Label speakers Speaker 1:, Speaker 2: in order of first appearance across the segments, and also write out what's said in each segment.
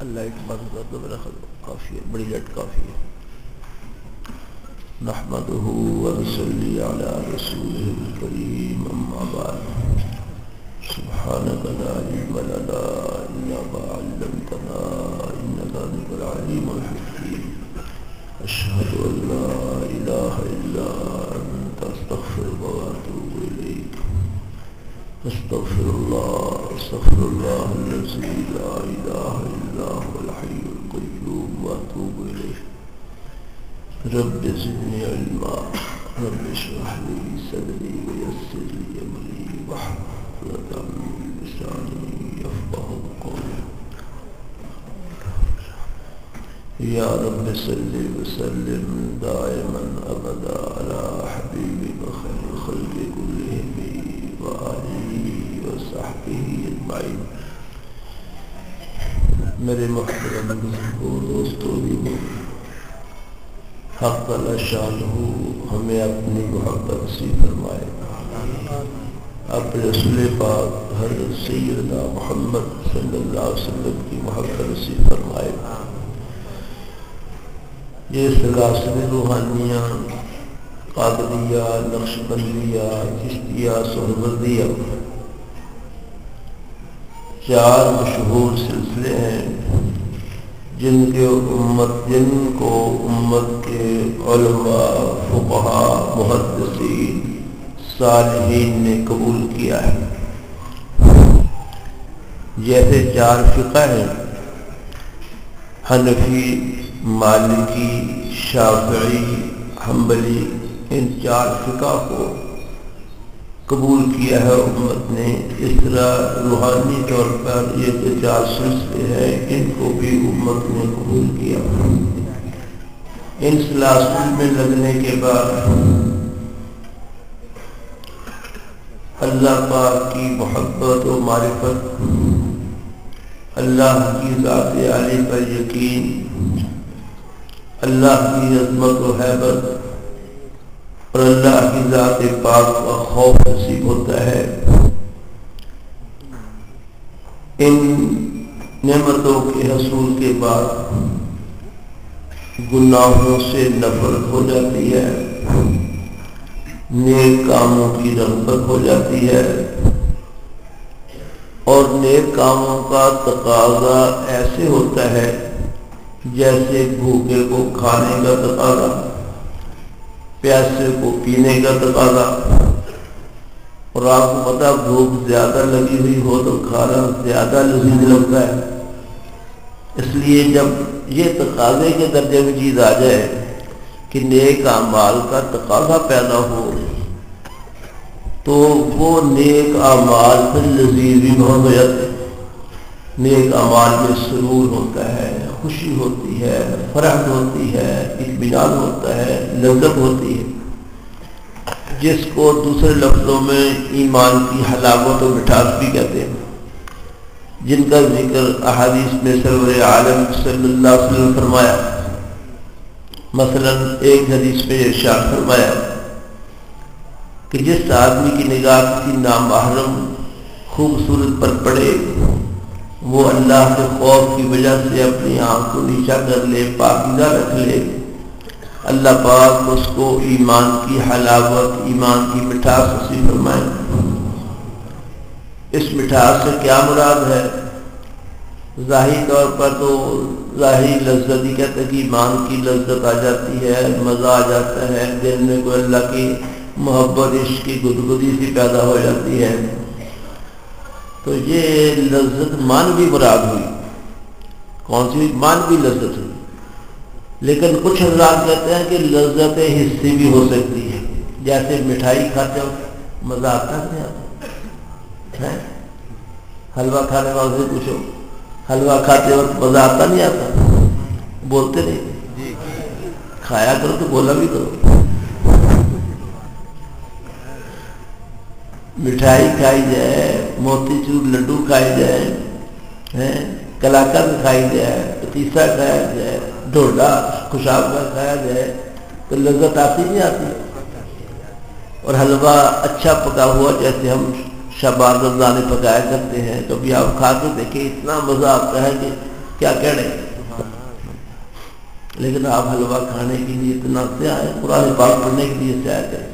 Speaker 1: اللہ ایک بات بتا دو میرا خود کافی ہے، بڑی لٹ کافی ہے. نحمدہ ونصلی علی رسولہ الکریم اما بعد سبحانک لا علم لنا الا ما علمتنا انک انت العلیم الحکیم. اشہد ان لا الہ الا انت استغفرک واتوب الیک. استغفر اللہ الذی لا الہ الا هو الحی القیوم واتوب الیہ. رب زدنی علما رب اشرح لی صدری ویسر لی امری واحلل عقدۃ من لسانی یفقهوا قولی. یا رب صل وسلم دائما ابدا علی حبیبک خیر الخلق کلہم وآلہ وصحبہ اجمعین. میرے محترم بزرگوں، دوستوں، حق تعالی شانہ ہمیں اپنی محبت نصیب فرمائے. اپنے رسول پاک حضرت سیدنا محمد صلی اللہ علیہ وسلم کی محبت نصیب فرمائے. یہ سلاسل روحانیاں قادریہ، نقشبندیہ، چشتیہ، سہروردیہ چار مشہور سلسلے ہیں جن کو امت کے علماء، فقہاء، محدثین، صالحین نے قبول کیا ہے. جیسے چار فقہ ہیں، حنفی، مالکی، شافعی، حنبلی، ان چار فقہ کو قبول کیا ہے امت نے. اس طرح روحانی طور پر یہ جو چار سلسلے ہیں ان کو بھی امت نے قبول کیا. ان سلاسل میں لگنے کے بعد اللہ پاک کی محبت و معرفت، اللہ کی ذات عالی پر یقین، اللہ کی عظمت و حیبت اور اللہ کی ذات پاک کا خوف نصیب ہوتا ہے. ان نعمتوں کے حصول کے بعد گناہوں سے نفرت ہو جاتی ہے، نیک کاموں کی رغبت ہو جاتی ہے، اور نیک کاموں کا تقاضا ایسے ہوتا ہے جیسے بھوکے کو کھانے کا تقاضا، پیاسے کو پینے کا تقاضا. اور آپ کو پتہ بھوک زیادہ لگی ہوئی ہو تو کھانا زیادہ لذیذ لگتا ہے. اس لیے جب یہ تقاضے کے درجے میں چیز آ جائے کہ نیک اعمال کا تقاضا پیدا ہو تو وہ نیک اعمال پھر لذیذ بھی بہت ہو جاتے ہیں. نیک اعمال میں سرور ہوتا ہے، خوشی ہوتی ہے، فرحت ہوتی ہے، اطمینان ہوتا ہے، لذت ہوتی ہے، جس کو دوسرے لفظوں میں ایمان کی حلاوت و مٹھاس بھی کہتے ہیں، جن کا ذکر احادیث میں سرور عالم صلی اللہ علیہ وسلم فرمایا. مثلا ایک حدیث میں ارشاد فرمایا کہ جس آدمی کی نگاہ کسی نامحرم خوبصورت پر پڑے وہ اللہ کے خوف کی وجہ سے اپنی آنکھ کو نیچا کر لے، پاکیزہ رکھ لے، اللہ پاک اس کو ایمان کی حلاوت، ایمان کی مٹھاس نصیب فرمائے. اس مٹھاس سے کیا مراد ہے؟ ظاہری طور پر تو ظاہری لذت ہی کہتے ہیں کہ ایمان کی لذت آ جاتی ہے، مزہ آ جاتا ہے، دل میں کوئی اللہ کی محبت، عشق کی گدگدی سی پیدا ہو جاتی ہے. تو یہ لذت مانوی مراد ہوئی. کون سی مانوی لذت ہوئی؟ لیکن کچھ حضرات کہتے ہیں کہ لذت حصی بھی ہو سکتی ہے. جیسے مٹھائی کھاتے ہو مزہ آتا ہے، حلوہ کھانے والے سے پوچھو حلوہ کھاتے وقت مزہ آتا نہیں آتا؟ بولتے نہیں؟ کھایا کرو تو بولا بھی کرو. مٹھائی کھائی جائے، موتی چور لڈو کھائی جائے، کلاکند کھائی جائے، پتیسا کھایا جائے، ڈوڈا خوشاب کا کھایا جائے تو لذت آتی نہیں آتی؟ اور حلوہ اچھا پکا ہوا جیسے ہم شبان رمضان پکایا کرتے ہیں، کبھی آپ کھا کے دیکھیں اتنا مزہ آتا ہے کہ کیا کہنے. لیکن آپ حلوہ کھانے کے لیے اتنا سے آئے، قرآن پاک پڑھنے کے لیے سے آئے.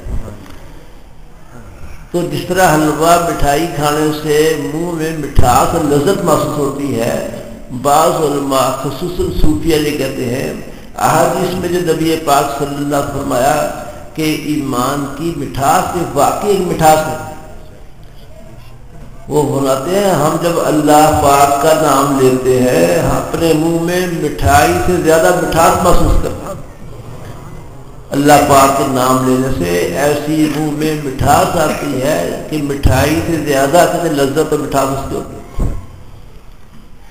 Speaker 1: تو جس طرح حلوہ مٹھائی کھانے سے منہ میں مٹھاس اور لذت محسوس ہوتی ہے، بعض علماء خصوصاً صوفیہ یہ کہتے ہیں، احادیث میں جو نبی پاک صلی اللہ علیہ وسلم فرمایا کہ ایمان کی مٹھاس سے واقعی ایک مٹھاس ہے، وہ فرماتے ہیں ہم جب اللہ پاک کا نام لیتے ہیں اپنے منہ میں مٹھائی سے زیادہ مٹھاس محسوس کرتے ہیں. اللہ پاک کے نام لینے سے ایسی منہ میں مٹھاس آتی ہے کہ مٹھائی سے زیادہ لذت اور مٹھاس اس کی ہوتی ہے.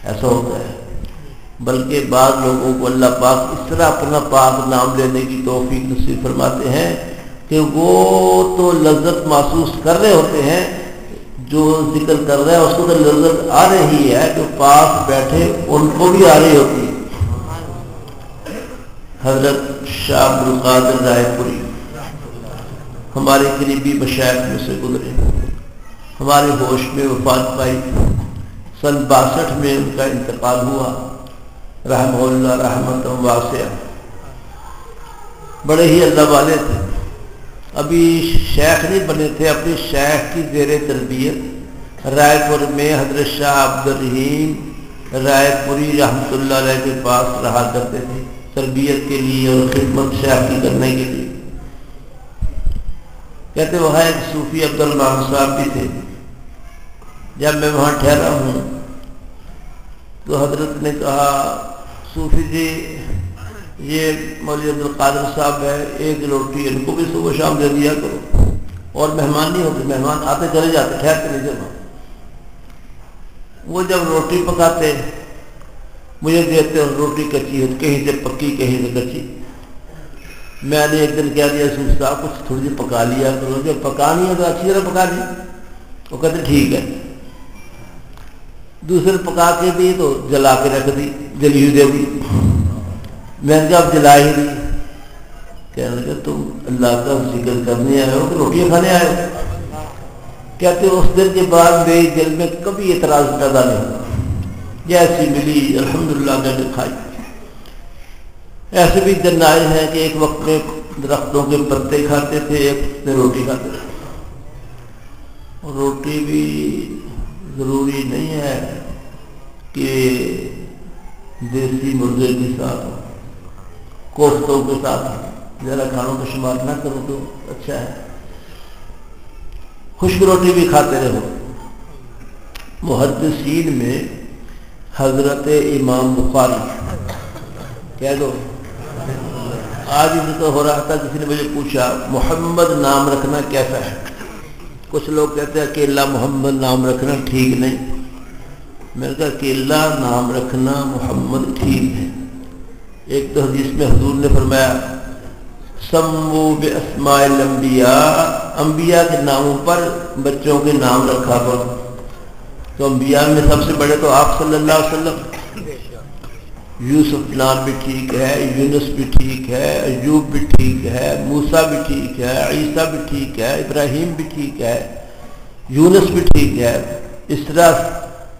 Speaker 1: ایسا ہوتا ہے. بلکہ بعض لوگوں کو اللہ پاک اس طرح اپنا پاک نام لینے کی توفیق نصیب فرماتے ہیں کہ وہ تو لذت محسوس کر رہے ہوتے ہیں، جو ذکر کر رہا ہے اس کو تو لذت آ رہی ہے، جو پاس بیٹھے ان کو بھی آ رہی ہوتی ہے. حضرت شاہ عبد القادر رائے پوری ہمارے قریبی مشائخ میں سے گزرے، ہمارے ہوش میں وفات پائی. سن 62 میں ان کا انتقال ہوا رحمہ اللہ رحمت واسعہ. بڑے ہی اللہ والے تھے، ابھی شیخ نہیں بنے تھے، اپنی شیخ کی زیر تربیت رائے پور میں حضرت شاہ عبد الرحیم رائے پوری رحمۃ اللہ علیہ کے پاس رہا کرتے تھے تربیت کے لیے اور خدمت شیخ کی کرنے کے لیے. کہتے وہاں ایک صوفی عبد الرحمان صاحب بھی تھے. جب میں وہاں ٹھہرا ہوں تو حضرت نے کہا صوفی جی یہ مولوی عبد القادر صاحب ہے، ایک روٹی ان کو بھی صبح شام دے دیا کرو. اور مہمان نہیں ہوتے، مہمان آتے چلے جاتے، ٹھہرتے نہیں جب. وہ جب روٹی پکاتے مجھے دیتے اور روٹی کچی ہے، کہیں سے پکی کہیں سے کچی. میں نے ایک دن کہہ دیا صوفی صاحب کچھ تھوڑی سی پکا لیا کرو، جب پکانی ہے تو اچھی طرح پکا لی. وہ کہتے ٹھیک ہے. دوسرے پکا کے دی تو جلا کے رکھ دی، جلی ہوئی دے دی. میں نے کہا اب جلا ہی دی. کہنے لگا تم اللہ کا ذکر کرنے آئے ہو کہ روٹیاں کھانے آئے ہو؟ کہتے اس دن کے بعد میرے دل میں کبھی اعتراض پیدا نہیں ہوا، جیسی ملی الحمدللہ میں نے کھائی. ایسے بھی دن آئے ہیں کہ ایک وقت میں درختوں کے پتے کھاتے تھے، ایک وقت میں روٹی کھاتے تھے. اور روٹی بھی ضروری نہیں ہے کہ دیسی مرغے کے ساتھ کوفتوں کے ساتھ ذرا کھانوں کا شمار نہ کرو تو اچھا ہے. خشک روٹی بھی کھاتے رہو. محدثین میں حضرت امام بخاری کہہ دو. آج بھی تو ہو رہا تھا، کسی نے مجھے پوچھا محمد نام رکھنا کیسا ہے؟ کچھ لوگ کہتے ہیں اکیلا محمد نام رکھنا ٹھیک نہیں. میں نے کہا اکیلا نام رکھنا محمد ٹھیک ہے. ایک تو حدیث میں حضور نے فرمایا سمو باسماء الانبیاء، انبیاء کے ناموں پر بچوں کے نام رکھا کرو. تو انبیاء میں سب سے بڑے تو آپ صلی اللہ علیہ وسلم. یوسف نام بھی ٹھیک ہے، یونس بھی ٹھیک ہے، ایوب بھی ٹھیک ہے، موسیٰ بھی ٹھیک ہے، عیسیٰ بھی ٹھیک ہے، ابراہیم بھی ٹھیک ہے، یونس بھی ٹھیک ہے. اس طرح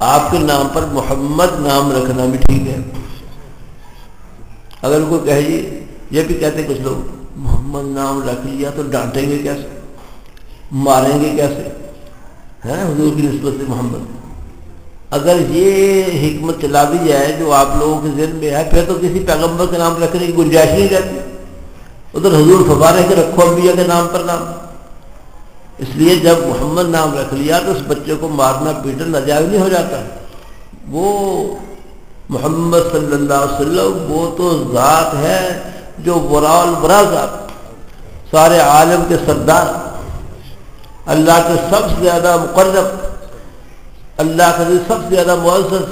Speaker 1: آپ کے نام پر محمد نام رکھنا بھی ٹھیک ہے. اگر کوئی کہے یہ بھی کہتے کچھ لوگ محمد نام رکھ لیا تو ڈانٹیں گے کیسے، ماریں گے کیسے، ہے حضور کی نسبت سے محمد. اگر یہ حکمت چلا دی جائے جو آپ لوگوں کے ذہن میں ہے، پھر تو کسی پیغمبر کے نام رکھنے کی گنجائش نہیں رہتی. ادھر حضور فرما کے رکھو انبیاء کے نام پر نام. اس لیے جب محمد نام رکھ لیا تو اس بچے کو مارنا پیٹنا ناجائز نہیں ہو جاتا. وہ محمد صلی اللہ علیہ وسلم وہ تو ذات ہے جو ورا الورا ذات، سارے عالم کے سردار، اللہ کے سب سے زیادہ مقرب، اللہ کا سب سے زیادہ معزز،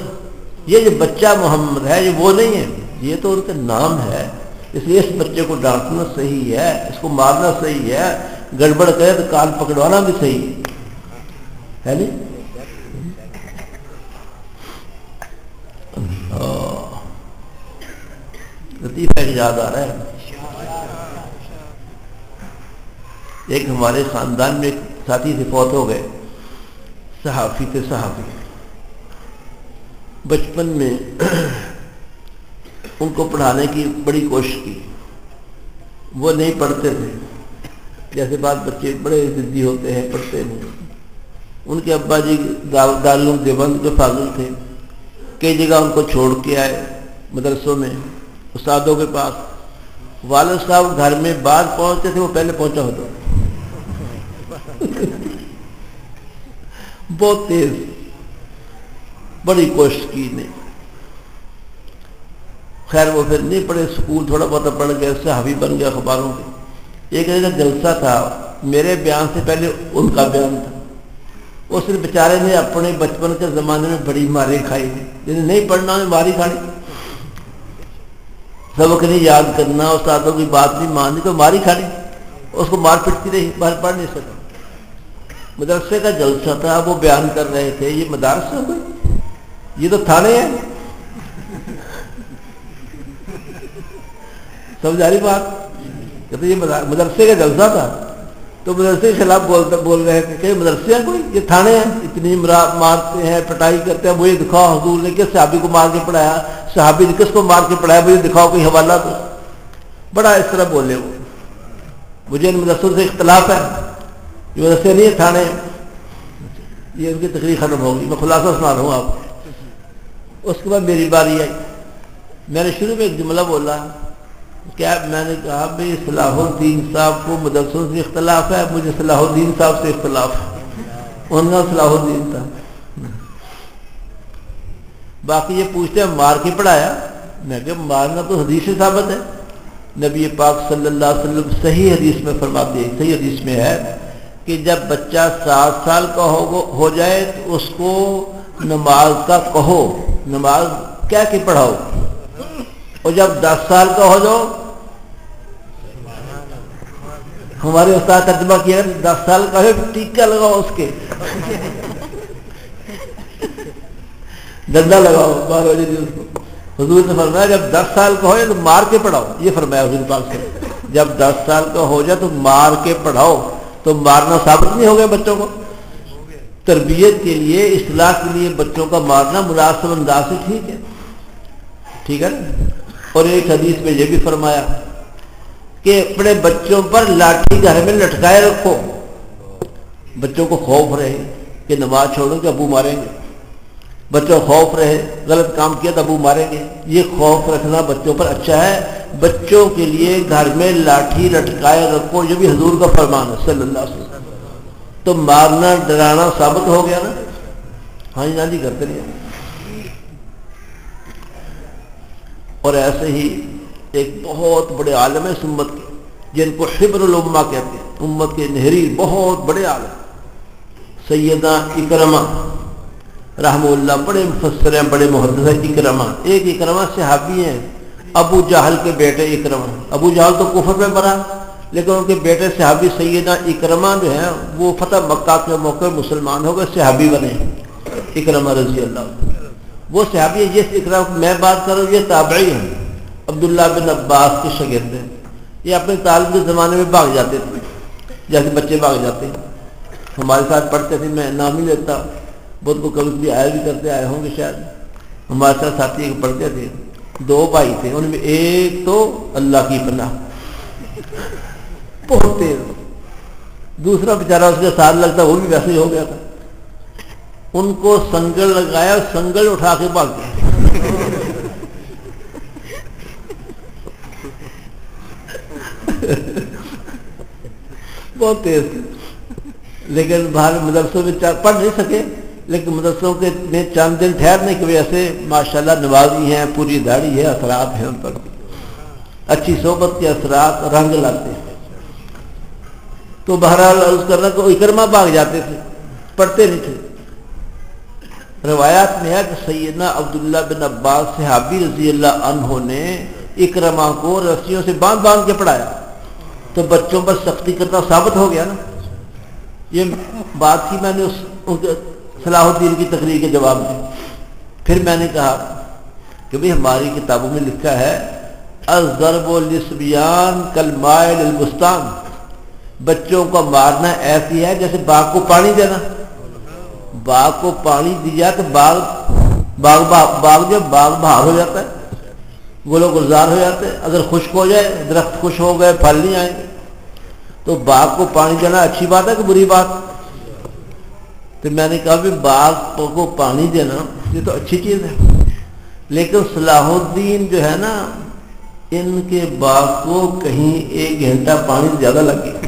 Speaker 1: یہ جو بچہ محمد ہے یہ وہ نہیں ہے، یہ تو ان کا نام ہے، اس لیے اس بچے کو ڈانٹنا صحیح ہے، اس کو مارنا صحیح ہے، گڑبڑ کرے تو کان پکڑوانا بھی صحیح ہے نہیں؟ لطیفہ یاد آ رہا ہے، ایک ہمارے خاندان میں ایک ساتھی سے فوت ہو گئے، صحافی تھے، صحافی، بچپن میں ان کو پڑھانے کی بڑی کوشش کی، وہ نہیں پڑھتے تھے، جیسے بعض بچے بڑے ضدی ہوتے ہیں پڑھتے نہیں۔ ان کے ابا جی دارالعلوم دیوبند کے فاضل تھے، کئی جگہ ان کو چھوڑ کے آئے مدرسوں میں، استادوں کے پاس، والد صاحب گھر میں بعد پہنچتے تھے، وہ پہلے پہنچا ہوتا بہت تیز، بڑی کوشش کی نہیں، خیر وہ پھر نہیں پڑھے، اسکول تھوڑا بہت پڑھ گئے، صحافی بن گیا اخباروں کے۔ ایک جگہ جلسہ تھا، میرے بیان سے پہلے ان کا بیان تھا، اس بیچارے نے اپنے بچپن کے زمانے میں بڑی ماریں کھائی، جنہیں نہیں پڑھنا انہیں ماری کھانی، سبق نہیں یاد کرنا، استادوں کی بات نہیں ماننی تو ماری کھانی، اس کو مار پٹتی رہی، باہر پڑھ نہیں سکا۔ مدرسے کا جلسہ تھا، وہ بیان کر رہے تھے، یہ مدارس ہے کوئی، یہ تو تھانے ہیں، سمجھ آ رہی بات؟ کہتے یہ مدرسے کا جلسہ تھا، تو مدرسے کے خلاف بول رہے تھے کہ مدرسے ہیں کوئی، یہ تھانے ہیں، اتنی مارتے ہیں، پٹائی کرتے ہیں، مجھے دکھاؤ حضور نے کس صحابی کو مار کے پڑھایا، صحابی نے کس کو مار کے پڑھایا، مجھے دکھاؤ کوئی حوالہ تو۔ بڑا اس طرح بولے وہ، مجھے ان مدرسوں سے اختلاف ہے، یہ مدرسے نہیں ہے، تھانے ہیں۔ یہ ان کی تقریر ختم ہوگی، میں خلاصہ سنا رہا ہوں آپ کو۔ اس کے بعد میری باری آئی، میں نے شروع میں ایک جملہ بولا، کیا میں نے کہا بھائی صلاح الدین صاحب کو مدرسوں سے اختلاف ہے، مجھے صلاح الدین صاحب سے اختلاف ہے، ان کا صلاح الدین تھا۔ باقی یہ پوچھتے ہیں مار کے پڑھایا، میں کہ مارنا تو حدیث سے ثابت ہے، نبی پاک صلی اللہ علیہ وسلم صحیح حدیث میں فرماتے ہیں، صحیح حدیث میں ہے کہ جب بچہ 7 سال کا ہو جائے تو اس کو نماز کا کہو، نماز کیا کہ پڑھاؤ، اور جب 10 سال کا ہو جاؤ، ہمارے استاد ترجمہ کیا 10 سال کا ہے ٹیکا لگاؤ، اس کے ڈنڈا لگاؤ 12 بجے اس کو۔ حضور نے فرمایا جب 10 سال کا ہو جائے تو مار کے پڑھاؤ، یہ فرمایا حضور پاک سے، جب 10 سال کا ہو جائے تو مار کے پڑھاؤ۔ تو مارنا ثابت نہیں ہو گیا بچوں کو؟ تربیت کے لیے، اصلاح کے لیے بچوں کا مارنا مناسب انداز سے ٹھیک ہے، ٹھیک ہے۔ اور ایک حدیث میں یہ بھی فرمایا کہ اپنے بچوں پر لاٹھی گھر میں لٹکائے رکھو، بچوں کو خوف رہے کہ نماز چھوڑو کہ ابو ماریں گے، بچوں کو خوف رہے غلط کام کیا تو ابو ماریں گے، یہ خوف رکھنا بچوں پر اچھا ہے۔ بچوں کے لیے گھر میں لاٹھی لٹکائے رکھو، یہ بھی حضور کا فرمان ہے صلی اللہ علیہ وسلم۔ تو مارنا ڈرانا ثابت ہو گیا نا، ہاں جی ہاں جی کرتے رہے۔ اور ایسے ہی ایک بہت بڑے عالم ہے اس امت کے، جن کو حبر الامہ کہتے ہیں، امت کے نہری بہت بڑے عالم، سیدنا اکرمہ رحمہ اللہ، بڑے مفسر ہیں، بڑے محدث ہیں اکرمہ۔ ایک اکرمہ صحابی ہیں، ابو جہل کے بیٹے اکرمہ، ابو جہل تو کفر میں مرا، لیکن ان کے بیٹے صحابی سیدنا اکرمہ جو ہیں وہ فتح مکہ کے موقع مسلمان ہو گئے، صحابی بنے اکرمہ رضی اللہ۔ وہ صحابی ہے جس اکرمہ میں بات کر رہا ہوں، یہ تابعی ہیں، عبداللہ بن عباس کے شاگرد ہیں۔ یہ اپنے طالب کے زمانے میں بھاگ جاتے تھے، جیسے بچے بھاگ جاتے ہیں، ہمارے ساتھ پڑھتے تھے، میں نام ہی لیتا، بہت کو کبھی بھی آیا بھی کرتے آئے ہوں گے شاید، ہمارے ساتھ ساتھی پڑھتے تھے۔ 2 بھائی تھے، ان میں ایک تو اللہ کی پناہ بہت تیز، دوسرا بیچارہ اس کے ساتھ لگتا وہ بھی ویسے ہی ہو گیا تھا۔ ان کو سنگل لگایا، سنگل اٹھا کے بھاگ گیا۔ بہت تیز تھے، لیکن باہر مدرسوں میں پڑھ نہیں سکے، لیکن مدرسوں کے چند دن ٹھہرنے کی وجہ سے ماشاءاللہ نمازی ہیں، پوری داڑھی ہے، اثرات ہیں ان پر، اچھی صحبت کے اثرات رنگ لاتے ہیں۔ تو بہرحال عرض کرنا کہ اکرمہ بھاگ جاتے تھے، پڑھتے نہیں تھے، روایات میں ہے کہ سیدنا عبداللہ بن عباس صحابی رضی اللہ عنہ نے اکرمہ کو رسیوں سے باندھ باندھ کے پڑھایا، تو بچوں پر سختی کرنا ثابت ہو گیا نا۔ یہ بات کی میں نے ان کے صلاح الدین کی تقریر کے جواب میں۔ پھر میں نے کہا کہ بھئی ہماری کتابوں میں لکھا ہے الضرب للصبیان کالماء للبستان، بچوں کو مارنا ایسی ہے جیسے باغ کو پانی دینا۔ باغ کو پانی دیا تو باغ جب باغ بہار ہو جاتا ہے، گل و گلزار ہو جاتے ہیں۔ اگر خشک ہو جائے، درخت خشک ہو گئے، پھل نہیں آئیں گے۔ تو باغ کو پانی دینا اچھی بات ہے کہ بری بات؟ تو میں نے کہا بھی باغ کو پانی دینا یہ تو اچھی چیز ہے، لیکن صلاح الدین جو ہے نا، ان کے باغ کو کہیں 1 گھنٹہ پانی زیادہ لگ گیا،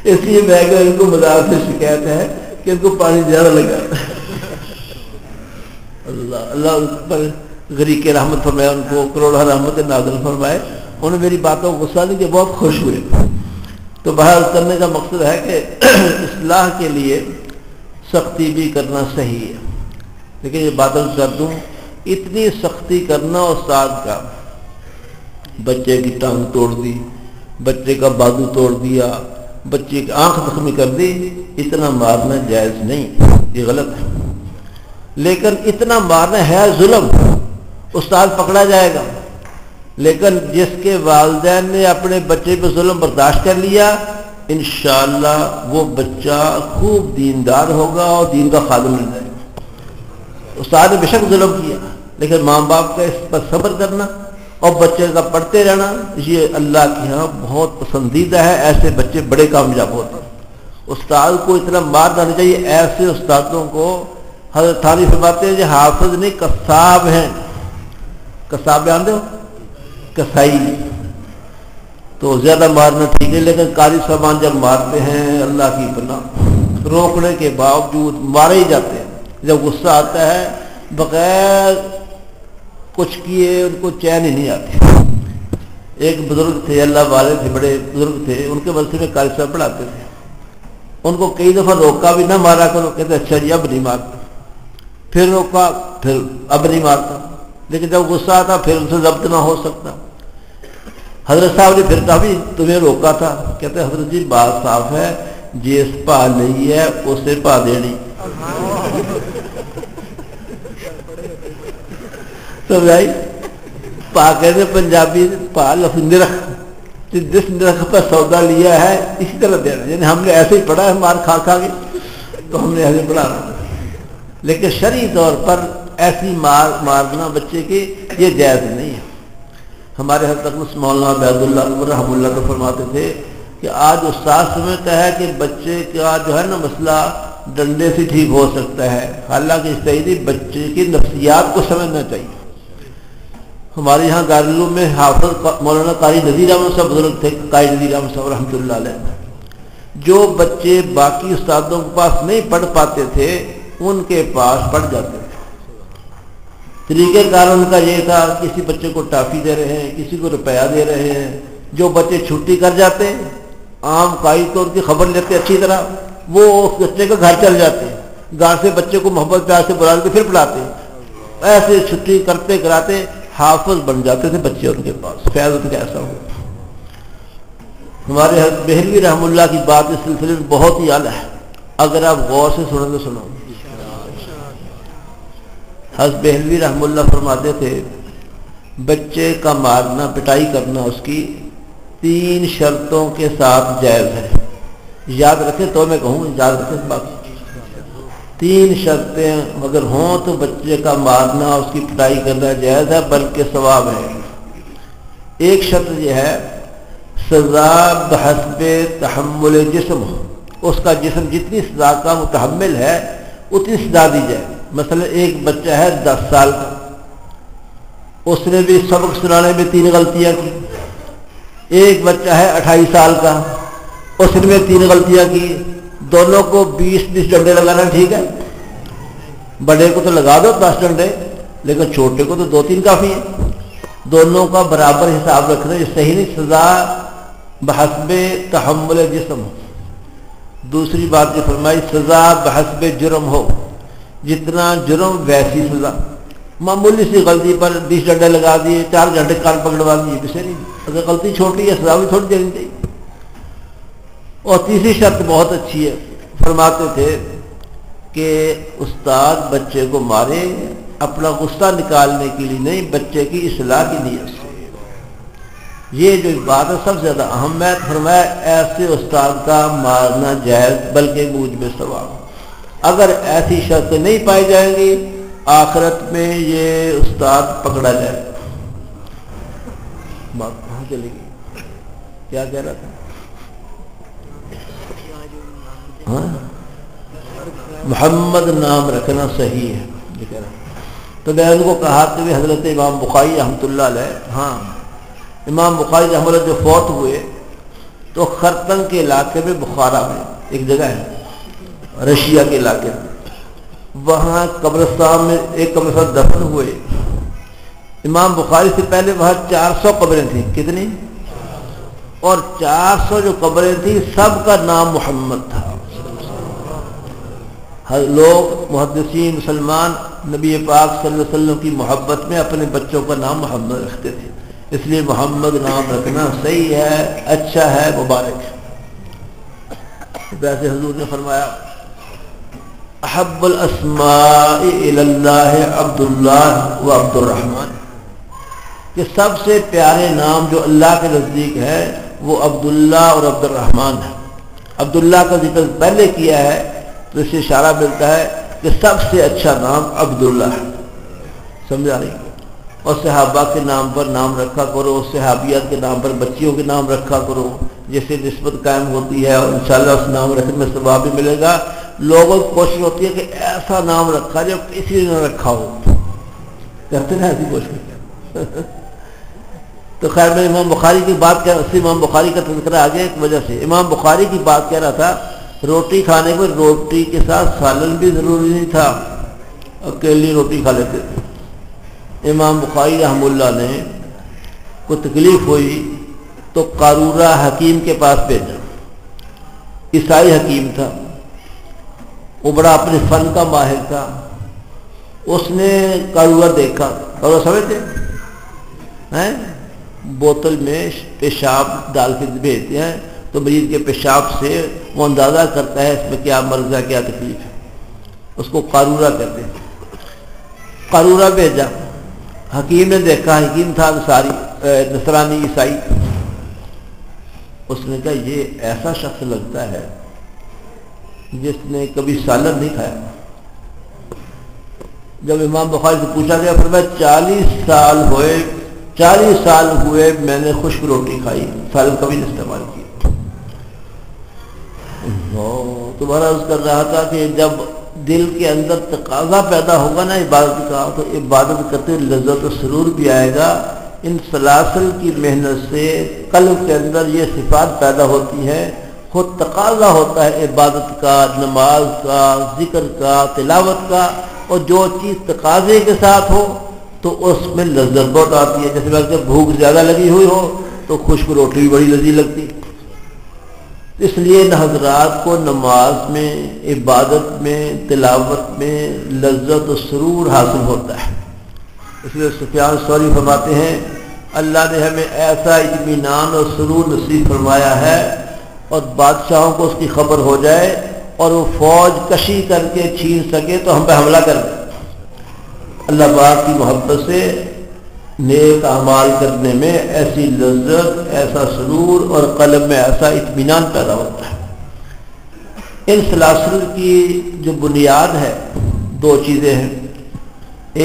Speaker 1: اس لیے میں کہ ان کو مدار سے شکایت ہے کہ ان کو پانی زیادہ لگا۔ اللہ ان پر غریق رحمت فرمائے، ان کو کروڑہ رحمت نازل فرمائے۔ انہوں نے میری باتوں کو غصہ نہیں کہ بہت خوش ہوئے۔ تو بہرحال کرنے کا مقصد ہے کہ اصلاح کے لیے سختی بھی کرنا صحیح ہے، لیکن یہ باتوں کر دوں، اتنی سختی کرنا استاد کا، بچے کی ٹانگ توڑ دی، بچے کا بازو توڑ دیا، بچے کی آنکھ زخمی کر دی، اتنا مارنا جائز نہیں، یہ غلط ہے۔ لیکن اتنا مارنا ہے ظلم، استاد پکڑا جائے گا، لیکن جس کے والدین نے اپنے بچے پہ ظلم برداشت کر لیا، انشاءاللہ وہ بچہ خوب دیندار ہوگا اور دین کا خادم مل جائے گا۔ استاد نے بے شک ظلم کیا، لیکن ماں باپ کا اس پر صبر کرنا اور بچے کا پڑھتے رہنا، یہ اللہ کے ہاں بہت پسندیدہ ہے۔ ایسے بچے بڑے کامیاب ہوتے ہیں۔ استاد کو اتنا مار دینا چاہیے۔ ایسے استادوں کو حضرت تھانی فرماتے ہیں جو حافظ نہیں قصاب ہیں، قصاب جانتے ہو، کسائی، تو زیادہ مارنا ٹھیک ہے، لیکن قاری صاحبان جب مارتے ہیں اللہ کی پناہ، روکنے کے باوجود مارے ہی جاتے ہیں۔ جب غصہ آتا ہے بغیر کچھ کیے ان کو چین ہی نہیں آتی۔ ایک بزرگ تھے، اللہ والے تھے، بڑے بزرگ تھے، ان کے مدرسے میں قاری صاحب پڑھاتے تھے۔ ان کو کئی دفعہ روکا بھی نہ مارا کرو، کہتے اچھا جی اب نہیں مارتا، پھر روکا، پھر اب نہیں مارتا، لیکن جب غصہ آتا پھر ان سے ضبط نہ ہو سکتا۔ حضرت صاحب نے پھر کہا بھی تمہیں روکا تھا، کہتے حضرت جی بات صاف ہے، جس پا نہیں ہے اسے پا دینی۔ تو بھائی پا کہتے پنجابی پا لفظ نرخ، جس نرخ پر سودا لیا ہے اسی طرح دینا، یعنی ہم نے ایسے ہی پڑھا ہے مار کھا کھا کے، تو ہم نے ایسے پڑھا رہا، لیکن شرعی طور پر ایسی مارنا بچے کی یہ جائز نہیں ہے۔ ہمارے حضرت اقدس مولانا عبید اللہ رحمہ اللہ تو فرماتے تھے کہ آج استاد سمجھتا ہے کہ بچے کا جو ہے نا مسئلہ ڈنڈے سے ٹھیک ہو سکتا ہے، حالانکہ اس طریقے بچے کی نفسیات کو سمجھنا چاہیے۔ ہمارے یہاں دارالعلوم میں حافظ مولانا قاری نذیر احمد صاحب بزرگ تھے، قاری نذیر احمد صاحب رحمۃ اللہ علیہ، جو بچے باقی استادوں کے پاس نہیں پڑھ پاتے تھے ان کے پاس پڑھ جاتے تھے۔ طریقہ کار ان کا یہ تھا، کسی بچے کو ٹافی دے رہے ہیں، کسی کو روپیہ دے رہے ہیں، جو بچے چھٹی کر جاتے ہیں عام قائد تو ان کی خبر لیتے اچھی طرح، وہ اس بچے کا گھر چل جاتے ہیں، گھر سے بچے کو محبت پیار سے بلا کے پھر پڑھاتے ہیں، ایسے چھٹی کرتے کراتے حافظ بن جاتے تھے بچے ان کے پاس۔ فیض ان کا ایسا ہوا۔ ہمارے حضرت بہلوی رحم اللہ کی بات اس سلسلے میں بہت ہی اعلیٰ ہے، اگر آپ غور سے سنیں تو سنو۔ حضرت بہلوی رحم اللہ فرماتے تھے بچے کا مارنا پٹائی کرنا اس کی 3 شرطوں کے ساتھ جائز ہے۔ یاد رکھیں، تو میں کہوں یاد رکھیں اس بات، 3 شرطیں اگر ہوں تو بچے کا مارنا اس کی پٹائی کرنا جائز ہے، بلکہ ثواب ہے۔ ایک شرط یہ ہے سزا بحسب تحمل جسم، اس کا جسم جتنی سزا کا متحمل ہے اتنی سزا دی جائے۔ مثلا ایک بچہ ہے 10 سال کا، اس نے بھی سبق سنانے میں 3 غلطیاں کی۔ ایک بچہ ہے 28 سال کا، اس نے 3 غلطیاں کی، دونوں کو 20 ڈنڈے لگانا ٹھیک ہے؟ بڑے کو تو لگا دو 10 ڈنڈے، لیکن چھوٹے کو تو 2-3 کافی ہے۔ دونوں کا برابر حساب رکھنا یہ صحیح نہیں۔ سزا بحسب تحمل جسم، دوسری بات یہ فرمائی سزا بحسب جرم ہو، جتنا جرم ویسی سزا. معمولی سی غلطی پر 20 ڈنڈے لگا دیے، 4 گھنٹے کان پکڑوا دیے، اسے نہیں. اگر غلطی چھوٹی ہے سزا بھی تھوڑی دینی چاہیے. اور تیسری شرط بہت اچھی ہے، فرماتے تھے کہ استاد بچے کو مارے اپنا غصہ نکالنے کے لیے نہیں، بچے کی اصلاح کی نیت سے. یہ جو بات ہے سب سے زیادہ اہم ہے. فرمایا ایسے استاد کا مارنا جائز بلکہ موجب ثواب. اگر ایسی شرط نہیں پائی جائیں گی آخرت میں یہ استاد پکڑا جائے. بات کہاں چلے گی؟ کیا کہہ رہا تھا؟ ہاں محمد نام رکھنا صحیح ہے یہ کہہ رہا. تو میں ان کو کہا کہ حضرت امام بخاری رحمۃ اللہ علیہ، ہاں امام بخاری رحمۃ اللہ جو فوت ہوئے تو خرطن کے علاقے میں بخارا میں ایک جگہ ہے رشیا کے علاقے میں، وہاں قبرستان میں ایک قبرستان دفن ہوئے. امام بخاری سے پہلے وہاں 400 قبریں تھیں. کتنی؟ اور 400 جو قبریں تھیں سب کا نام محمد تھا. ہر لوگ محدثین مسلمان نبی پاک صلی اللہ علیہ وسلم کی محبت میں اپنے بچوں کا نام محمد رکھتے تھے. اس لیے محمد نام رکھنا صحیح ہے، اچھا ہے، مبارک ہے. ویسے حضور نے فرمایا احب الاسماء الی اللہ عبداللہ و عبد الرحمن، کہ سب سے پیارے نام جو اللہ کے نزدیک ہے وہ عبداللہ اور عبد الرحمن ہے. عبداللہ کا ذکر پہلے کیا ہے تو اس سے اشارہ ملتا ہے کہ سب سے اچھا نام عبداللہ ہے. سمجھا رہی؟ اور صحابہ کے نام پر نام رکھا کرو، صحابیات کے نام پر بچیوں کے نام رکھا کرو، جس سے نسبت قائم ہوتی ہے اور انشاءاللہ اس نام رکھنے میں ثواب بھی ملے گا. لوگوں کی کوشش ہوتی ہے کہ ایسا نام رکھا جو کسی نے نہ رکھا ہو، کرتے نا ایسی کوشش. تو خیر میں امام بخاری کی بات کہہ رہا تھا، امام بخاری کا تذکرہ آ گیا ایک وجہ سے. امام بخاری کی بات کہہ رہا تھا روٹی کھانے میں روٹی کے ساتھ سالن بھی ضروری نہیں تھا، اکیلی روٹی کھا لیتے تھے. امام بخاری رحمہ اللہ نے کو تکلیف ہوئی تو قارورہ حکیم کے پاس بھیجا. عیسائی حکیم تھا، وہ بڑا اپنے فن کا ماہر تھا. اس نے قارورہ دیکھا، قارورہ سمجھتے ہیں بوتل میں پیشاب ڈال کے بھیجتے ہیں تو مریض کے پیشاب سے وہ اندازہ کرتا ہے اس میں کیا مرض ہے کیا تکلیف ہے. اس کو قارورہ کہتے ہیں. قارورہ بھیجا، حکیم نے دیکھا، حکیم تھا نصرانی عیسائی. اس نے کہا یہ ایسا شخص لگتا ہے جس نے کبھی سالن نہیں کھایا. جب امام بخاری سے پوچھا گیا فرمایا 40 سال ہوئے میں نے خشک روٹی کھائی، سالن کبھی نہیں استعمال کیا. تمہارا اس کر رہا تھا کہ جب دل کے اندر تقاضا پیدا ہوگا نا عبادت کا تو عبادت کرتے لذت و سرور بھی آئے گا. ان سلاسل کی محنت سے قلب کے اندر یہ صفات پیدا ہوتی ہے. خود تقاضا ہوتا ہے عبادت کا، نماز کا، ذکر کا، تلاوت کا، اور جو چیز تقاضے کے ساتھ ہو تو اس میں لذت بہت آتی ہے. جیسے اگر بھوک زیادہ لگی ہوئی ہو تو خشک روٹی بھی بڑی لذیذ لگتی. اس لیے حضرات کو نماز میں، عبادت میں، تلاوت میں لذت و سرور حاصل ہوتا ہے. اس لیے سفیان ثوری فرماتے ہیں اللہ نے ہمیں ایسا اطمینان اور سرور نصیب فرمایا ہے اور بادشاہوں کو اس کی خبر ہو جائے اور وہ فوج کشی کر کے چھین سکے تو ہم پہ حملہ کر دیں. اللہ پاک کی محبت سے نیک اعمال کرنے میں ایسی لذت، ایسا سرور اور قلب میں ایسا اطمینان پیدا ہوتا ہے. ان سلاسل کی جو بنیاد ہے 2 چیزیں ہیں،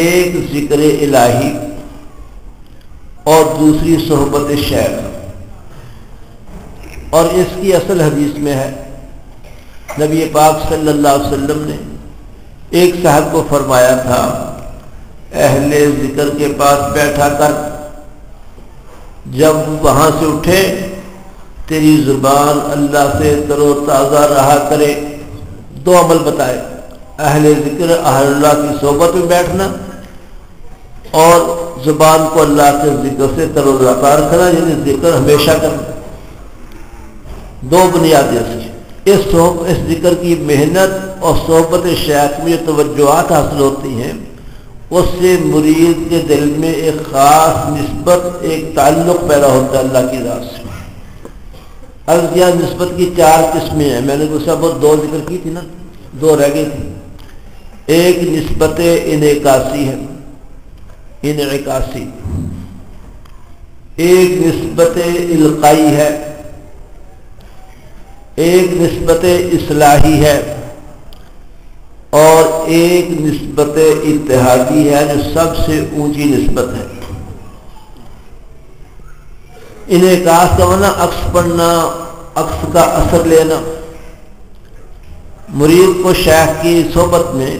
Speaker 1: ایک ذکر الہی اور دوسری صحبت شیخ. اور اس کی اصل حدیث میں ہے نبی پاک صلی اللہ علیہ وسلم نے ایک صاحب کو فرمایا تھا اہل ذکر کے پاس بیٹھا کر، جب وہاں سے اٹھے تیری زبان اللہ سے تر و تازہ رہا کرے. 2 عمل بتائے، اہل ذکر اہل اللہ کی صحبت میں بیٹھنا اور زبان کو اللہ کے ذکر سے تر و تازہ رکھنا، یعنی ذکر ہمیشہ کرنا. 2 بنیادیں اس کی. اس ذکر کی محنت اور صحبت شیخ میں جو توجہات حاصل ہوتی ہیں اس سے مرید کے دل میں ایک خاص نسبت، ایک تعلق پیدا ہوتا ہے اللہ کی ذات سے۔ عرض کیا نسبت کی 4 قسمیں ہیں، میں نے دوسرا بہت 2 ذکر کی تھی نا، 2 رہ گئی تھی۔ ایک نسبت انعکاسی ہے، انعکاسی، ایک نسبت القائی ہے، ایک نسبت اصلاحی ہے، اور ایک نسبت اتحادی ہے جو سب سے اونچی نسبت ہے۔ انعکاس کا معنی عکس پڑھنا، عکس کا اثر لینا۔ مرید کو شیخ کی صحبت میں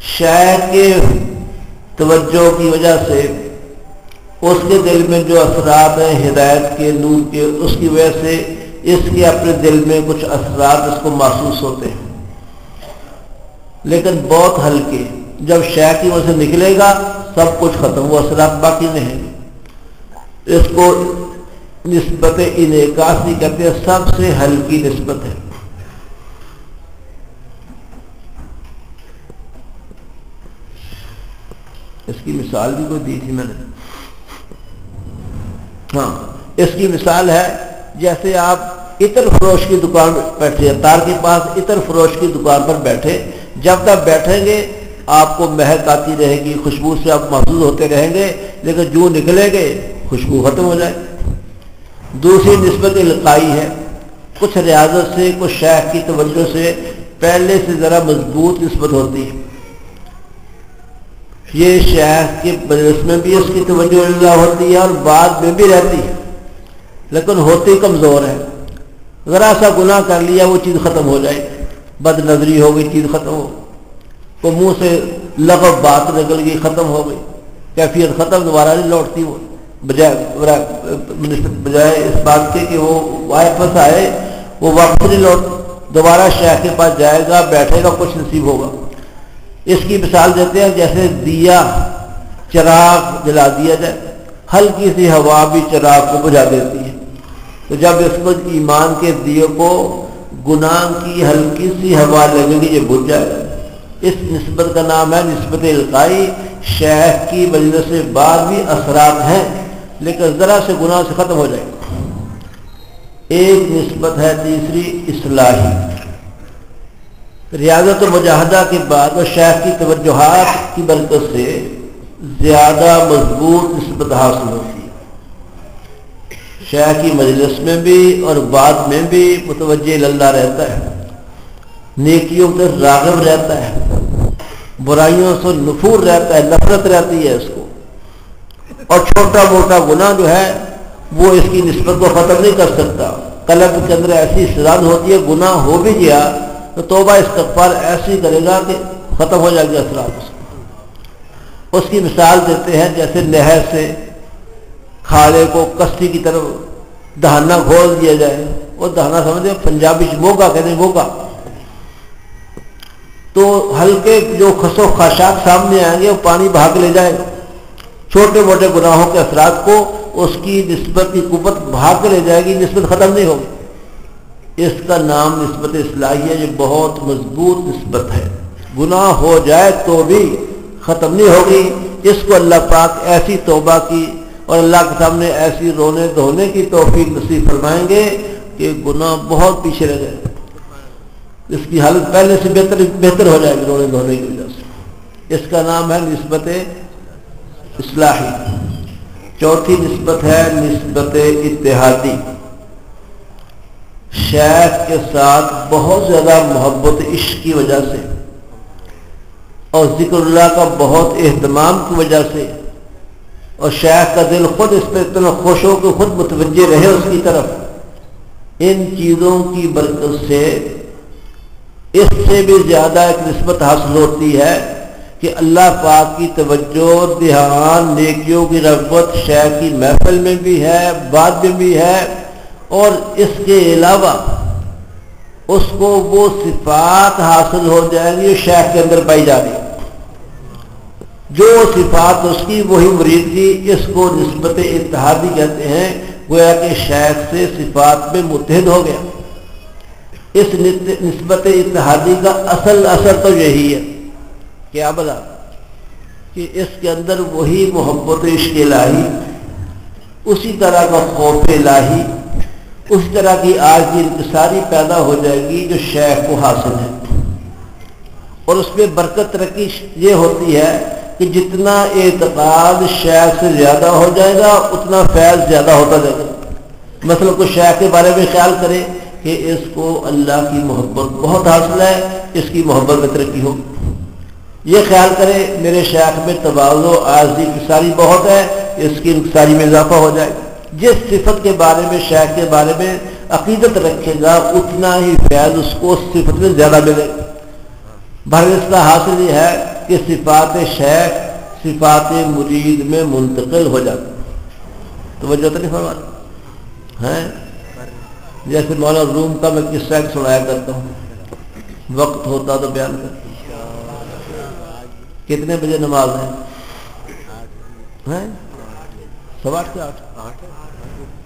Speaker 1: شیخ کے توجہ کی وجہ سے اس کے دل میں جو اثرات ہیں ہدایت کے، نور کے، اس کی وجہ سے اس کے اپنے دل میں کچھ اثرات اس کو محسوس ہوتے ہیں، لیکن بہت ہلکے۔ جب شیخ کی وجہ سے نکلے گا سب کچھ ختم، وہ اثرات باقی نہیں ہیں۔ اس کو نسبت انعکاسی کہتے ہیں، سب سے ہلکی نسبت ہے۔ اس کی مثال بھی کوئی دی تھی میں نے، ہاں، اس کی مثال ہے جیسے آپ عطر فروش کی دکان پر بیٹھے، تار کے پاس عطر فروش کی دکان پر بیٹھے، جب تک بیٹھیں گے آپ کو مہک آتی رہے گی، خوشبو سے آپ محفوظ ہوتے رہیں گے، لیکن جو نکلے گے خوشبو ختم ہو جائے۔ دوسری نسبت القائی ہے، کچھ ریاضت سے، کچھ شیخ کی توجہ سے پہلے سے ذرا مضبوط نسبت ہوتی ہے۔ یہ شیخ کے مجلس میں بھی اس کی توجہ اللہ ہوتی ہے اور بعد میں بھی رہتی ہے، لیکن ہوتی کمزور ہے۔ ذرا سا گناہ کر لیا وہ چیز ختم ہو جائے، بد نظری ہو گئی چیز ختم ہو، تو منہ سے لغو بات نکل گئی ختم ہو گئی، کیفیت ختم، دوبارہ نہیں لوٹتی وہ، بجائے اس بات کے کہ وہ واپس آئے وہ واپس نہیں لوٹ، دوبارہ شیخ کے پاس جائے گا، بیٹھے گا، کچھ نصیب ہوگا۔ اس کی مثال دیتے ہیں جیسے دیا، چراغ جلا دیا جائے، ہلکی سی ہوا بھی چراغ کو بجھا دیتی ہے، تو جب اس کو ایمان کے دیے کو گناہ کی ہلکی سی ہوا لگے گی یہ بجھ جائے گا۔ اس نسبت کا نام ہے نسبت القائی۔ شیخ کی وجہ سے بعد بھی اثرات ہیں، لیکن ذرا سے گناہ سے ختم ہو جائے گا۔ ایک نسبت ہے تیسری اصلاحی، ریاضت و مجاہدہ کے بعد اور شیخ کی توجہات کی برکت سے زیادہ مضبوط نسبت حاصل ہوتی ہے۔ شیخ کی مجلس میں بھی اور بعد میں بھی متوجہ اللہ رہتا ہے، نیکیوں پر راغب رہتا ہے، برائیوں سے نفور رہتا ہے، نفرت رہتی ہے اس کو، اور چھوٹا موٹا گناہ جو ہے وہ اس کی نسبت کو ختم نہیں کر سکتا۔ قلب کے اندر ایسی سزان ہوتی ہے، گناہ ہو بھی گیا تو توبہ استغفار ایسی کرے گا کہ ختم ہو جائے گا اثرات اس کی مثال دیتے ہیں جیسے نہر سے کھاڑے کو کشتی کی طرف دہانا کھول دیا جائے، وہ دہانا سمجھے پنجابی موگا کہتے ہیں، موگا، تو ہلکے جو خسو خاشاک سامنے آئیں گے وہ پانی بہا کے لے جائے گا، چھوٹے موٹے گناہوں کے اثرات کو اس کی نسبت کی قوت بہا کے لے جائے گی، نسبت ختم نہیں ہوگی۔ اس کا نام نسبت اصلاحی ہے، یہ بہت مضبوط نسبت ہے، گناہ ہو جائے تو بھی ختم نہیں ہوگی۔ اس کو اللہ پاک ایسی توبہ کی اور اللہ کے سامنے ایسی رونے دھونے کی توفیق نصیب فرمائیں گے کہ گناہ بہت پیچھے رہ جائے، اس کی حالت پہلے سے بہتر ہو جائے گی رونے دھونے کی وجہ سے۔ اس کا نام ہے نسبت اصلاحی۔ چوتھی نسبت ہے نسبت اتحادی، شیخ کے ساتھ بہت زیادہ محبت عشق کی وجہ سے اور ذکر اللہ کا بہت اہتمام کی وجہ سے، اور شیخ کا دل خود اس پہ اتنا خوش ہو کہ خود متوجہ رہے اس کی طرف، ان چیزوں کی برکت سے اس سے بھی زیادہ ایک نسبت حاصل ہوتی ہے کہ اللہ پاک کی توجہ، دھیان، نیکیوں کی رغبت شیخ کی محفل میں بھی ہے، بعد میں بھی ہے، اور اس کے علاوہ اس کو وہ صفات حاصل ہو جائیں گی شیخ کے اندر پائی جا رہی، جو صفات اس کی وہی مرید کی۔ اس کو نسبت اتحادی کہتے ہیں، گویا کہ شیخ سے صفات میں متحد ہو گیا۔ اس نسبت اتحادی کا اصل اثر تو یہی ہے، کیا بلا کہ اس کے اندر وہی محبت عشق الہی، اسی طرح کا خوف الہی، اس طرح کی عاجزی انکساری پیدا ہو جائے گی جو شیخ کو حاصل ہے. اور اس میں برکت ترقی یہ ہوتی ہے کہ جتنا اعتقاد شیخ سے زیادہ ہو جائے گا اتنا فیض زیادہ ہوتا جائے گا. مثلا کوئی شیخ کے بارے میں خیال کرے کہ اس کو اللہ کی محبت بہت حاصل ہے، اس کی محبت میں ترقی ہوگی. یہ خیال کرے میرے شیخ میں تواضع عاجزی انکساری بہت ہے، اس کی انکساری میں اضافہ ہو جائے گا. جس صفت کے بارے میں شیخ کے بارے میں عقیدت رکھے گا اتنا ہی فیض اس کو اس صفت میں زیادہ ملے گا. بہرحال حاصل یہ ہے کہ صفات شیخ صفات مرید میں منتقل ہو جاتی. توجہ تو نہیں فرماتے ہیں؟ جیسے مولانا روم کا میں قصہ سنایا کرتا ہوں، وقت ہوتا تو بیان کرتا. کتنے بجے نماز ہے؟ 7:15 سے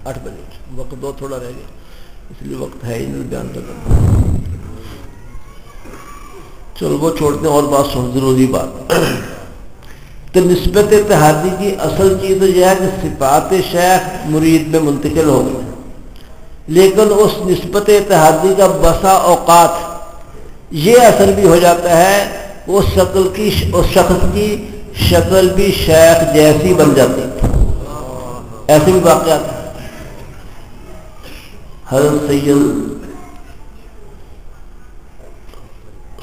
Speaker 1: 8 بجے. وقت دو تھوڑا رہ گیا، اس لیے وقت ہے ہی نہیں بیان کرنا. چلو وہ چھوڑتے ہیں، اور بات سن، ضروری بات. تو نسبت اتحادی کی اصل چیز تو یہ ہے کہ صفات شیخ مرید میں منتقل ہو گئی، لیکن اس نسبت اتحادی کا بسا اوقات یہ اثر بھی ہو جاتا ہے اس شخص کی شکل بھی شیخ جیسی بن جاتی. ایسے بھی واقعات ہیں. حضرت سید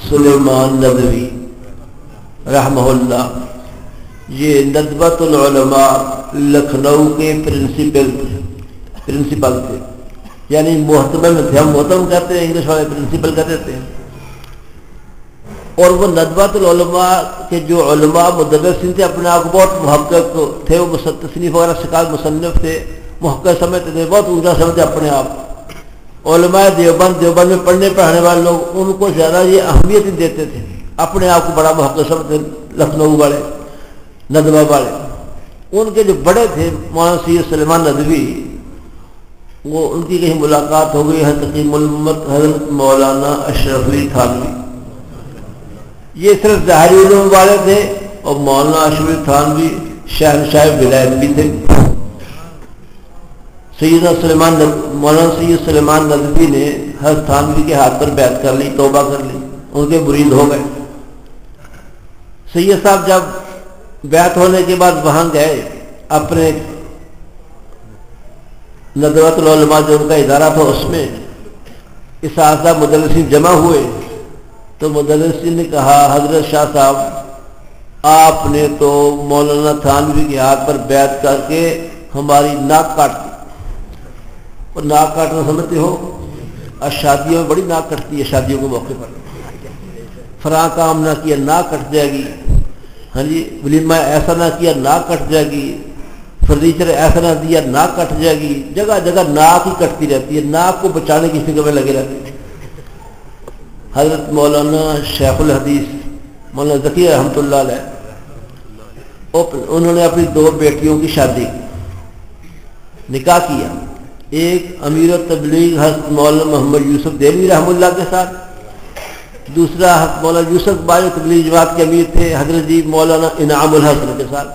Speaker 1: سلیمان ندوی رحمہ اللہ، یہ ندوۃ العلماء لکھنؤ کے پرنسپل تھے، یعنی محتمم تھے. ہم محتمم کہتے ہیں، انگلش والے پرنسپل کہتے ہیں. اور وہ ندوۃ العلماء کے جو علماء مدرسین تھے اپنے آپ کو بہت محقق تھے، وہ تصنیف وغیرہ شکال مصنف تھے، محقق سمجھتے تھے، بہت اونچا سمجھتے اپنے آپ. علماء دیوبند میں پڑھنے پڑھانے والے لوگ ان کو زیادہ یہ اہمیت نہیں دیتے تھے، اپنے آپ کو بڑا محقق سمجھتے. لکھنؤ والے ندوہ والے، ان کے جو بڑے تھے مولانا سید سلیمان ندوی، وہ ان کی کہیں ملاقات ہو گئی حضرت تقی الامت حضرت مولانا اشرف علی تھانوی. یہ صرف ظاہری علوم والے تھے، اور مولانا اشرف علی تھانوی شہنشاہ ولایت بھی تھے. مولانا سید سلیمان ندوی نے حضرت تھانوی کے ہاتھ پر بیعت کر لی، توبہ کر لی، ان کے مرید ہو گئے. سید صاحب جب بیعت ہونے کے بعد وہاں گئے، اپنے ندوۃ العلماء جو ان کا ادارہ تھا اس میں اساتذہ مدرسین جمع ہوئے، تو مدرسین نے کہا حضرت شاہ صاحب آپ نے تو مولانا تھانوی کے ہاتھ پر بیعت کر کے ہماری ناک کاٹ دی. اور ناک کاٹنا سمجھتے ہو، اور شادیوں میں بڑی ناک کٹتی ہے، شادیوں کے موقع پر فلاں کام نہ کیا ناک کٹ جائے گی، ہاں جی ولیمہ ایسا نہ کیا ناک کٹ جائے گی، فرنیچر ایسا نہ دیا ناک کٹ جائے گی. جگہ جگہ ناک ہی کٹتی رہتی ہے، ناک کو بچانے کی فکر میں لگے رہتے ہیں. حضرت مولانا شیخ الحدیث مولانا ذکی رحمۃ اللہ علیہ، انہوں نے اپنی 2 بیٹیوں کی شادی نکاح کیا. ایک امیر التبلیغ حضرت مولانا محمد یوسف دہلوی رحمۃ اللہ کے ساتھ، دوسرا حضرت مولانا یوسف بائی تبلیغ جماعت کے امیر تھے حضرت جی مولانا انعام الحسن کے ساتھ.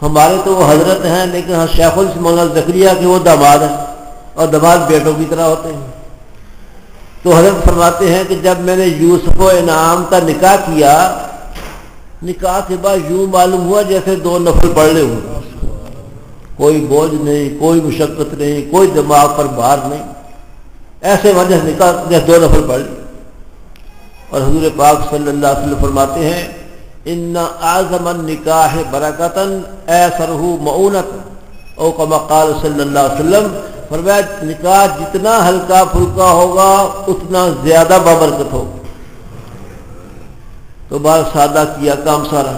Speaker 1: ہمارے تو وہ حضرت ہیں، لیکن شیخ الحدیث مولانا زکریا کے وہ داماد ہیں، اور داماد بیٹوں کی طرح ہوتے ہیں. تو حضرت فرماتے ہیں کہ جب میں نے یوسف و انعام کا نکاح کیا، نکاح کے بعد یوں معلوم ہوا جیسے 2 نفل پڑھ لے ہوں، کوئی بوجھ نہیں، کوئی مشقت نہیں، کوئی دماغ پر بھار نہیں، ایسے وجہ سے نکاح جیسے 2 نفل پڑھ لے. اور حضور پاک صلی اللہ علیہ وسلم فرماتے ہیں ان اعظم النکاح برکتن ایسرہ معونت، او کما قال صلی اللہ علیہ وسلم، فرمایا نکاح جتنا ہلکا پھلکا ہوگا اتنا زیادہ بابرکت ہوگا. تو بار سادہ کیا کام سارا.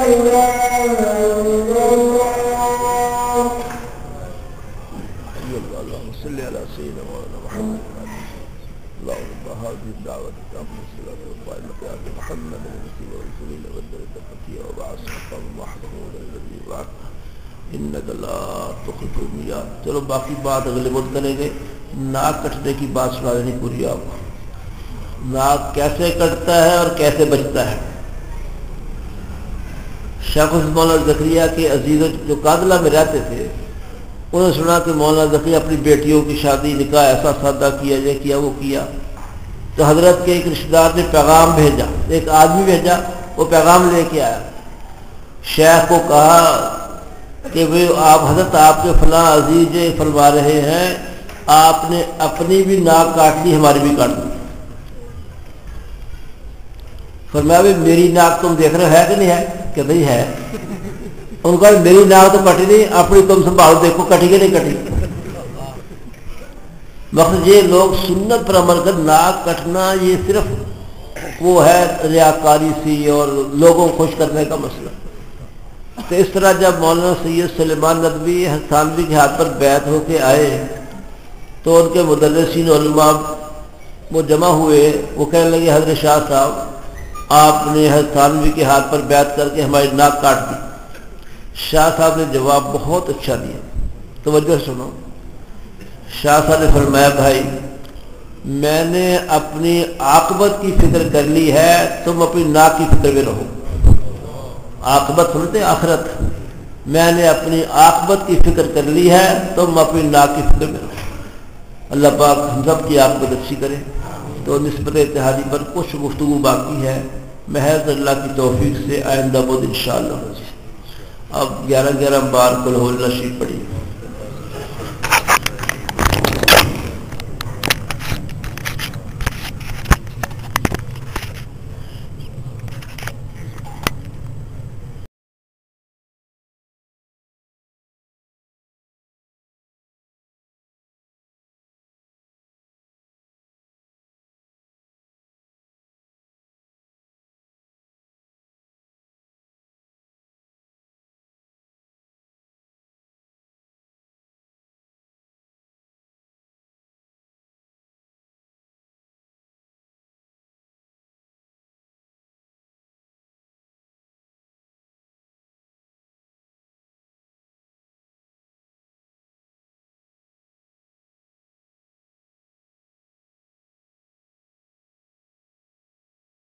Speaker 1: اللهم صل على سيدنا مولانا محمد اللهم هذه الدعوة التامة والصلاة والقائمة على محمد النبي والرسول والدرجة الفتية وبعث مقام محمود الذي بعث انك لا تخلف الميعاد. چلو باقی بات اگلے وقت کریں گے. ناک کٹنے کی بات سنا دینی پوری آپ کو. ناک کیسے کٹتا ہے اور کیسے بچتا ہے. شیخ مولانا زکریا کے عزیزوں جو قادلہ میں رہتے تھے انہوں نے سنا کہ مولانا زکریا اپنی بیٹیوں کی شادی نکاح ایسا سادہ کیا یہ کیا وہ کیا. تو حضرت کے ایک رشتہ دار نے پیغام بھیجا, ایک آدمی بھیجا, وہ پیغام لے کے آیا. شیخ کو کہا کہ وہ آپ حضرت آپ کے فلاں عزیز فرما رہے ہیں آپ نے اپنی بھی ناک کاٹ لی ہماری بھی کاٹ لی. فرمایا بھی میری ناک تم دیکھ رہے ہو ہے کہ نہیں ہے؟ کہ نہیں ہے. ان کا میری ناک تو کٹی نہیں, اپنی تم سنبھالو دیکھو کٹی کہ نہیں کٹی. مقصد یہ لوگ سنت پر عمل کر ناک کٹنا یہ صرف وہ ہے ریاکاری سی اور لوگوں کو خوش کرنے کا مسئلہ. تو اس طرح جب مولانا سید سلیمان ندوی تھانوی کے ہاتھ پر بیعت ہو کے آئے تو ان کے مدرسین علماء وہ جمع ہوئے. وہ کہنے لگے حضرت شاہ صاحب آپ نے حضرت تھانوی کے ہاتھ پر بیعت کر کے ہماری ناک کاٹ دی. شاہ صاحب نے جواب بہت اچھا دیا, توجہ سنو. شاہ صاحب نے فرمایا بھائی میں نے اپنی عاقبت کی فکر کر لی ہے, تم اپنی ناک کی فکر میں رہو. عاقبت سنتے آخرت. میں نے اپنی عاقبت کی فکر کر لی ہے, تم اپنی ناک کی فکر میں رہو. اللہ پاک ہم سب کی عاقبت اچھی کرے. تو نسبت اتحادی پر کچھ گفتگو باقی ہے, محض اللہ کی توفیق سے آئندہ بدھ انشاءاللہ. اب 11 بار قل هو اللہ شریف پڑھی.